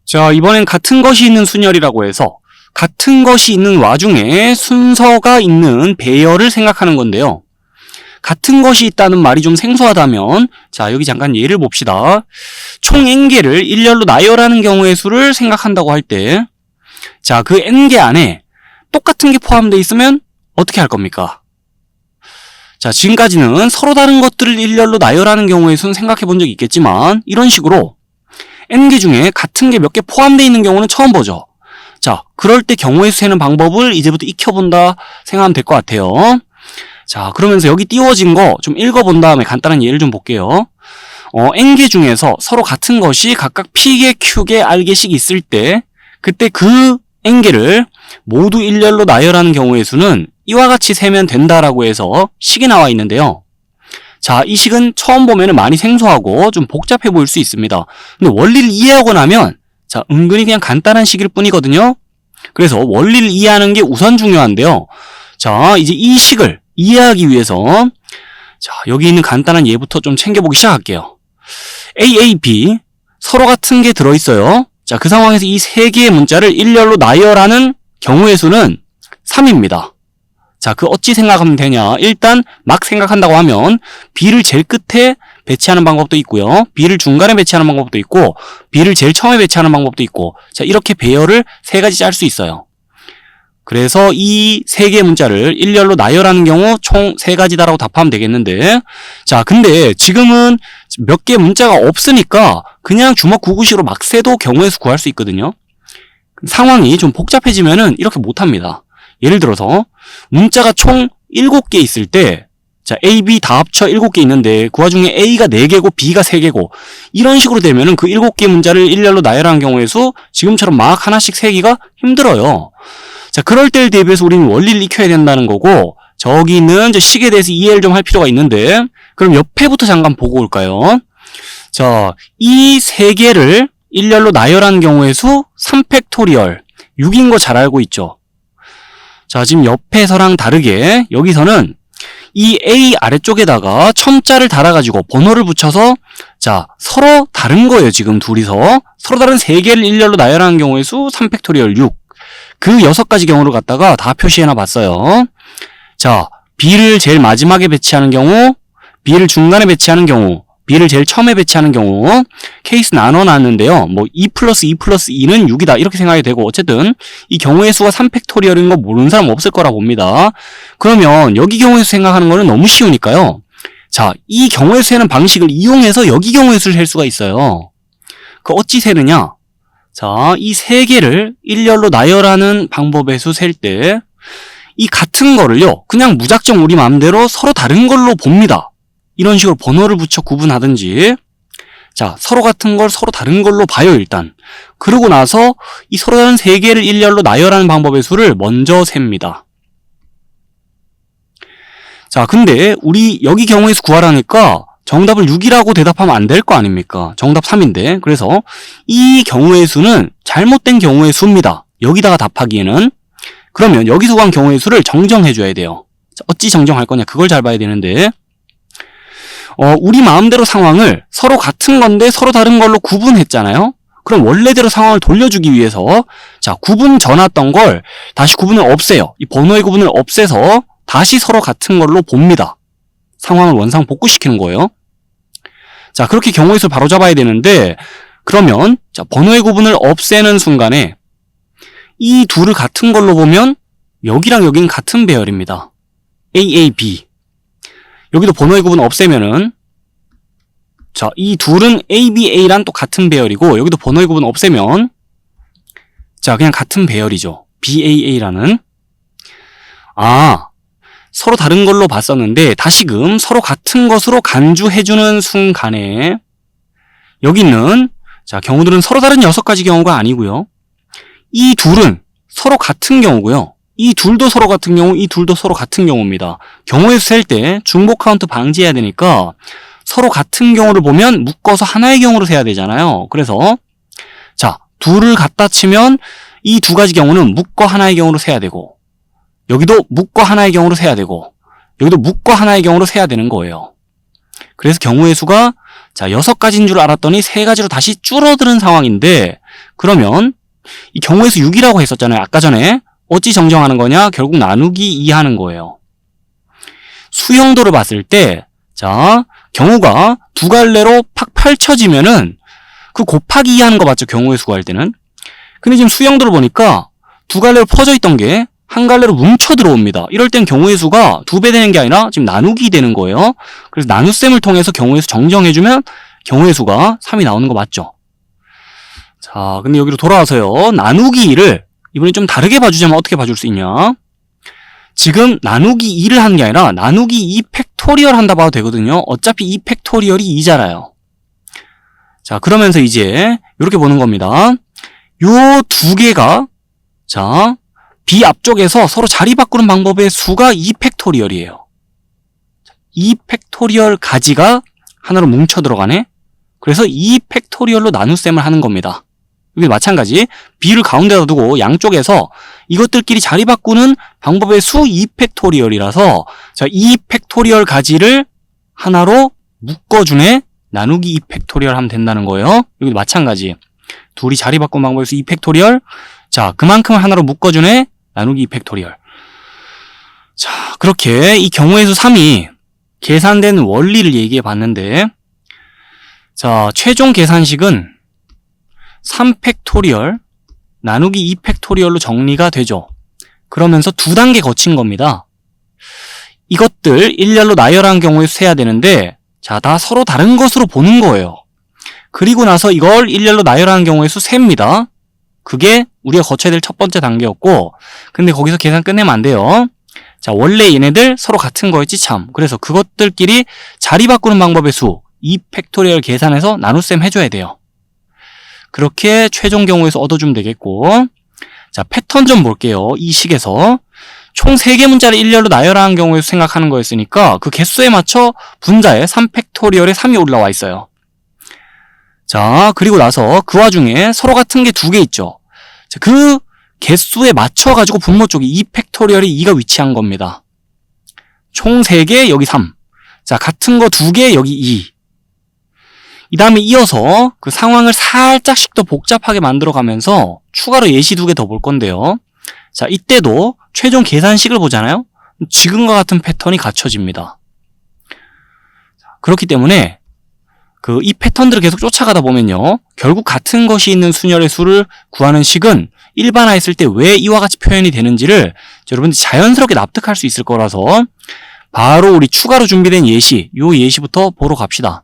자, 이번엔 같은 것이 있는 순열이라고 해서 같은 것이 있는 와중에 순서가 있는 배열을 생각하는 건데요. 같은 것이 있다는 말이 좀 생소하다면 자, 여기 잠깐 예를 봅시다. 총 n개를 일렬로 나열하는 경우의 수를 생각한다고 할 때 자, 그 n개 안에 똑같은 게 포함되어 있으면 어떻게 할 겁니까? 자, 지금까지는 서로 다른 것들을 일렬로 나열하는 경우의 수는 생각해 본 적이 있겠지만 이런 식으로 n개 중에 같은 게 몇 개 포함되어 있는 경우는 처음 보죠. 자, 그럴 때 경우의 수 세는 방법을 이제부터 익혀본다 생각하면 될 것 같아요. 자, 그러면서 여기 띄워진 거 좀 읽어본 다음에 간단한 예를 좀 볼게요. n개 중에서 서로 같은 것이 각각 p개, q개, r개씩 있을 때 그때 그 n개를 모두 일렬로 나열하는 경우의 수는 이와 같이 세면 된다라고 해서 식이 나와 있는데요. 자, 이 식은 처음 보면은 많이 생소하고 좀 복잡해 보일 수 있습니다. 근데 원리를 이해하고 나면 자, 은근히 그냥 간단한 식일 뿐이거든요. 그래서 원리를 이해하는 게 우선 중요한데요. 자, 이제 이 식을 이해하기 위해서 자, 여기 있는 간단한 예부터 좀 챙겨보기 시작할게요. A, A, B 서로 같은 게 들어있어요. 자, 그 상황에서 이 세 개의 문자를 일렬로 나열하는 경우의 수는 3입니다. 자, 그 어찌 생각하면 되냐? 일단 막 생각한다고 하면 B를 제일 끝에 배치하는 방법도 있고요. B를 중간에 배치하는 방법도 있고 B를 제일 처음에 배치하는 방법도 있고 자, 이렇게 배열을 세 가지 짤 수 있어요. 그래서 이 세 개의 문자를 일렬로 나열하는 경우 총 세 가지다라고 답하면 되겠는데 자, 근데 지금은 몇 개의 문자가 없으니까 그냥 주먹 구구식으로 막 세도 경우의 수 구할 수 있거든요. 상황이 좀 복잡해지면은 이렇게 못합니다. 예를 들어서 문자가 총 7개 있을 때 자, A, B 다 합쳐 7개 있는데 그 와중에 A가 4개고 B가 3개고 이런 식으로 되면은 그 7개 문자를 일렬로 나열하는 경우의 수 지금처럼 막 하나씩 세기가 힘들어요. 자, 그럴 때를 대비해서 우리는 원리를 익혀야 된다는 거고 저기 있는 저 식에 대해서 이해를 좀 할 필요가 있는데 그럼 옆에부터 잠깐 보고 올까요? 자, 이 세 개를 일렬로 나열하는 경우의 수 3팩토리얼 6인 거 잘 알고 있죠? 자, 지금 옆에서랑 다르게 여기서는 이 A 아래쪽에다가 첨자를 달아가지고 번호를 붙여서 자, 서로 다른 거예요. 지금 둘이서 서로 다른 세 개를 일렬로 나열하는 경우의 수 3팩토리얼 6. 그 6가지 경우를 갖다가 다 표시해놔 봤어요. 자, B를 제일 마지막에 배치하는 경우, B를 중간에 배치하는 경우, B를 제일 처음에 배치하는 경우 케이스 나눠놨는데요. 뭐 2 플러스 2 플러스 2는 6이다 이렇게 생각이 되고 어쨌든 이 경우의 수가 3팩토리얼인 거 모르는 사람 없을 거라 봅니다. 그러면 여기 경우의 수 생각하는 거는 너무 쉬우니까요. 자, 이 경우의 수 세는 방식을 이용해서 여기 경우의 수를 셀 수가 있어요. 그 어찌 세느냐? 자, 이 세 개를 일렬로 나열하는 방법의 수 셀 때 이 같은 거를요 그냥 무작정 우리 마음대로 서로 다른 걸로 봅니다. 이런 식으로 번호를 붙여 구분하든지 자, 서로 같은 걸 서로 다른 걸로 봐요 일단. 그러고 나서 이 서로 다른 세 개를 일렬로 나열하는 방법의 수를 먼저 셉니다. 자, 근데 우리 여기 경우의 수 구하라니까 정답을 6이라고 대답하면 안 될 거 아닙니까? 정답 3인데. 그래서 이 경우의 수는 잘못된 경우의 수입니다. 여기다가 답하기에는. 그러면 여기서 구한 경우의 수를 정정해 줘야 돼요. 자, 어찌 정정할 거냐? 그걸 잘 봐야 되는데 우리 마음대로 상황을 서로 같은 건데 서로 다른 걸로 구분했잖아요. 그럼 원래대로 상황을 돌려주기 위해서 자, 구분 전왔던 걸 다시 구분을 없애요. 이 번호의 구분을 없애서 다시 서로 같은 걸로 봅니다. 상황을 원상 복구시키는 거예요. 자, 그렇게 경우의 수를 바로 잡아야 되는데 그러면 자, 번호의 구분을 없애는 순간에 이 둘을 같은 걸로 보면 여기랑 여기는 같은 배열입니다. A, A, B. 여기도 번호의 구분 없애면은 자, 이 둘은 A, B, A랑 또 같은 배열이고 여기도 번호의 구분 없애면 자, 그냥 같은 배열이죠. B, A, A라는. 아, 서로 다른 걸로 봤었는데 다시금 서로 같은 것으로 간주해주는 순간에 여기 있는 자, 경우들은 서로 다른 6가지 경우가 아니고요. 이 둘은 서로 같은 경우고요. 이 둘도 서로 같은 경우, 이 둘도 서로 같은 경우입니다. 경우의 수 셀 때 중복 카운트 방지해야 되니까 서로 같은 경우를 보면 묶어서 하나의 경우로 세야 되잖아요. 그래서 자, 둘을 갖다 치면 이 두 가지 경우는 묶어 하나의 경우로 세야 되고 여기도 묶어 하나의 경우로 세야 되고 여기도 묶어 하나의 경우로 세야 되는 거예요. 그래서 경우의 수가 자, 6가지인 줄 알았더니 3가지로 다시 줄어드는 상황인데 그러면 이 경우의 수 6이라고 했었잖아요. 아까 전에. 어찌 정정하는 거냐? 결국 나누기 2 하는 거예요. 수형도를 봤을 때, 자, 경우가 두 갈래로 팍 펼쳐지면은 그 곱하기 2 하는 거 맞죠? 경우의 수 구할 때는. 근데 지금 수형도를 보니까 두 갈래로 퍼져 있던 게 한 갈래로 뭉쳐 들어옵니다. 이럴 땐 경우의 수가 2배 되는 게 아니라 지금 나누기 되는 거예요. 그래서 나눗셈을 통해서 경우의 수 정정해주면 경우의 수가 3이 나오는 거 맞죠? 자, 근데 여기로 돌아와서요. 나누기 2를 이번에 좀 다르게 봐주자면 어떻게 봐줄 수 있냐? 지금 나누기 2를 하는 게 아니라 나누기 2 팩토리얼 한다 봐도 되거든요. 어차피 2 팩토리얼이 2잖아요. 자, 그러면서 이제 이렇게 보는 겁니다. 요 두 개가 자, B 앞쪽에서 서로 자리 바꾸는 방법의 수가 2 팩토리얼이에요. 2 팩토리얼 가지가 하나로 뭉쳐 들어가네. 그래서 2 팩토리얼로 나눗셈을 하는 겁니다. 여기 마찬가지 B를 가운데다 두고 양쪽에서 이것들끼리 자리 바꾸는 방법의 수 2 팩토리얼이라서 자, 2 팩토리얼 가지를 하나로 묶어주네. 나누기 2 팩토리얼 하면 된다는 거예요. 여기 마찬가지 둘이 자리 바꾸는 방법의 수 2 팩토리얼. 자, 그만큼을 하나로 묶어주네. 나누기 2 팩토리얼. 자, 그렇게 이 경우의 수 3이 계산된 원리를 얘기해 봤는데, 자, 최종 계산식은 3 팩토리얼 나누기 2 팩토리얼로 정리가 되죠. 그러면서 두 단계 거친 겁니다. 이것들 일렬로 나열한 경우에 세야 되는데, 자, 다 서로 다른 것으로 보는 거예요. 그리고 나서 이걸 일렬로 나열하는 경우의 수 셉니다. 그게 우리가 거쳐야 될 첫 번째 단계였고, 근데 거기서 계산 끝내면 안 돼요. 자, 원래 얘네들 서로 같은 거였지 참. 그래서 그것들끼리 자리 바꾸는 방법의 수 2 팩토리얼 계산해서 나눗셈 해줘야 돼요. 그렇게 최종 경우의 수 얻어주면 되겠고, 자, 패턴 좀 볼게요. 이 식에서 총 3개 문자를 일렬로 나열하는 경우의 수 생각하는 거였으니까 그 개수에 맞춰 분자에 3 팩토리얼에 3이 올라와 있어요. 자, 그리고 나서 그 와중에 서로 같은 게 2개 있죠. 자, 그 개수에 맞춰가지고 분모 쪽에 2 팩토리얼이 2가 위치한 겁니다. 총 3개, 여기 3. 자, 같은 거 2개, 여기 2. 이 다음에 이어서 그 상황을 살짝씩 더 복잡하게 만들어가면서 추가로 예시 2개 더 볼 건데요. 자, 이때도 최종 계산식을 보잖아요. 지금과 같은 패턴이 갖춰집니다. 그렇기 때문에 이 패턴들을 계속 쫓아가다 보면요. 결국 같은 것이 있는 순열의 수를 구하는 식은 일반화했을 때 왜 이와 같이 표현이 되는지를 여러분들이 자연스럽게 납득할 수 있을 거라서 바로 우리 추가로 준비된 예시, 이 예시부터 보러 갑시다.